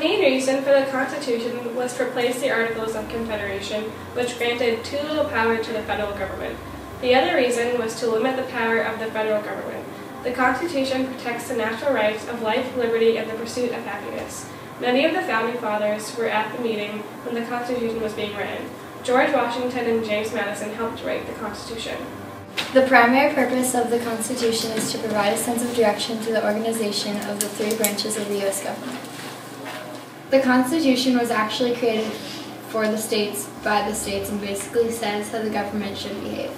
main reason for the Constitution was to replace the Articles of Confederation, which granted too little power to the federal government. The other reason was to limit the power of the federal government. The Constitution protects the natural rights of life, liberty, and the pursuit of happiness. Many of the Founding Fathers were at the meeting when the Constitution was being written. George Washington and James Madison helped write the Constitution. The primary purpose of the Constitution is to provide a sense of direction to the organization of the three branches of the U.S. government. The Constitution was actually created for the states, by the states, and basically says how the government should behave.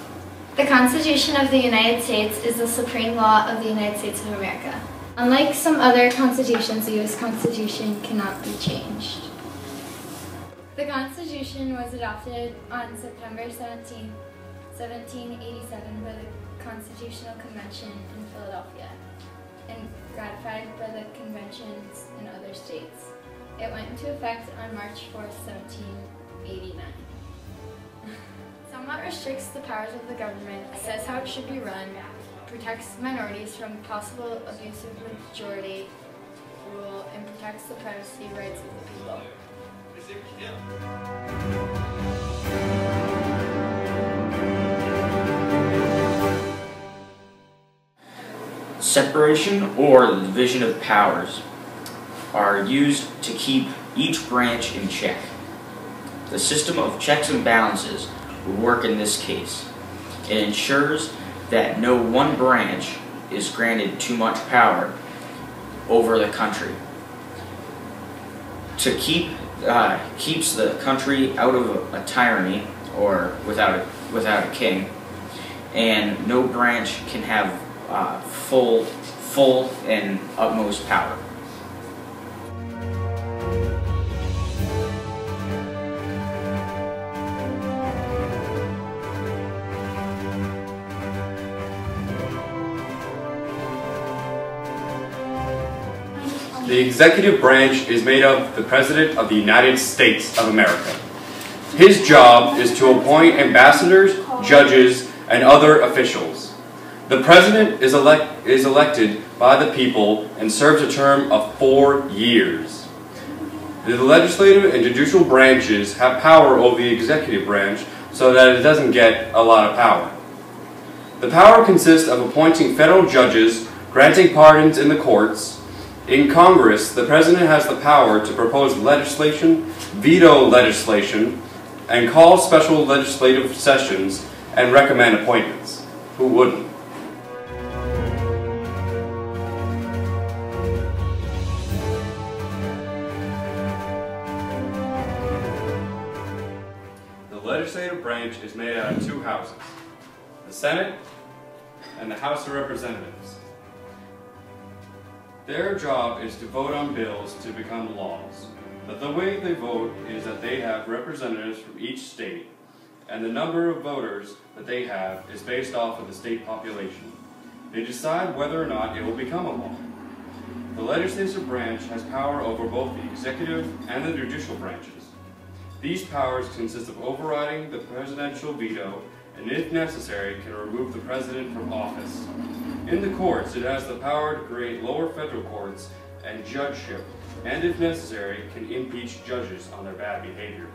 The Constitution of the United States is the supreme law of the United States of America. Unlike some other constitutions, the U.S. Constitution cannot be changed. The Constitution was adopted on September 17, 1787 by the Constitutional Convention in Philadelphia and ratified by the conventions in other states. It went into effect on March 4, 1789. Somewhat restricts the powers of the government, says how it should be run, protects minorities from possible abuse of majority rule, and protects the privacy rights of the people. Separation or the division of powers are used to keep each branch in check. The system of checks and balances would work in this case. It ensures that no one branch is granted too much power over the country. To keeps the country out of a tyranny or without a king, and no branch can have full and utmost power. The executive branch is made up of the President of the United States of America. His job is to appoint ambassadors, judges, and other officials. The President is elected by the people and serves a term of 4 years. The legislative and judicial branches have power over the executive branch so that it doesn't get a lot of power. The power consists of appointing federal judges, granting pardons in the courts. In Congress, the President has the power to propose legislation, veto legislation, and call special legislative sessions and recommend appointments. Who wouldn't? The legislative branch is made out of two houses, the Senate and the House of Representatives. Their job is to vote on bills to become laws, but the way they vote is that they have representatives from each state, and the number of voters that they have is based off of the state population. They decide whether or not it will become a law. The legislative branch has power over both the executive and the judicial branches. These powers consist of overriding the presidential veto, and if necessary, can remove the president from office. In the courts, it has the power to create lower federal courts and judgeship, and if necessary, can impeach judges on their bad behavior.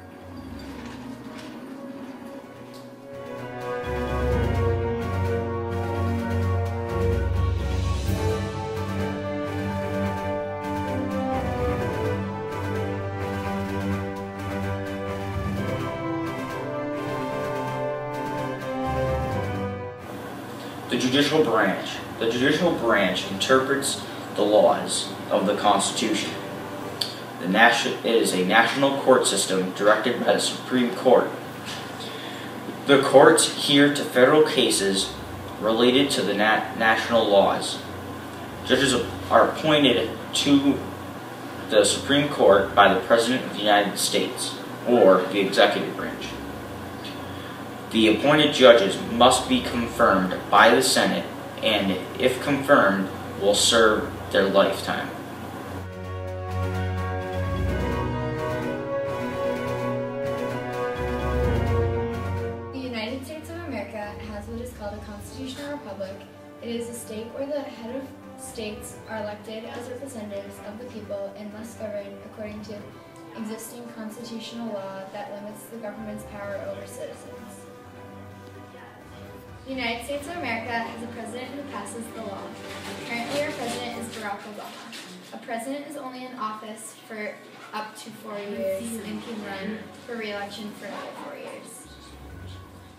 The judicial branch. The judicial branch interprets the laws of the Constitution. It is a national court system directed by the Supreme Court. The courts hear to federal cases related to the national laws. Judges are appointed to the Supreme Court by the President of the United States, or the executive branch. The appointed judges must be confirmed by the Senate, and if confirmed, will serve their lifetime. The United States of America has what is called a constitutional republic. It is a state where the head of States are elected as representatives of the people and must govern according to existing constitutional law that limits the government's power over citizens. The United States of America has a president who passes the law. Currently, our president is Barack Obama. A president is only in office for up to 4 years and can run for re-election for another 4 years.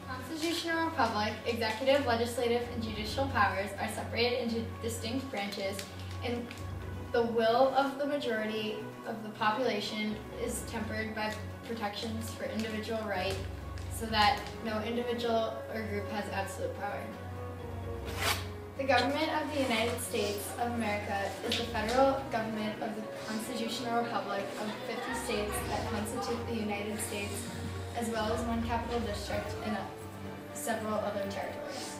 Constitutional republic, executive, legislative, and judicial powers are separated into distinct branches, and the will of the majority of the population is tempered by protections for individual right, so that no individual or group has absolute power. The government of the United States of America is the federal government of the constitutional republic of 50 states that constitute the United States, as well as one capital district and several other territories.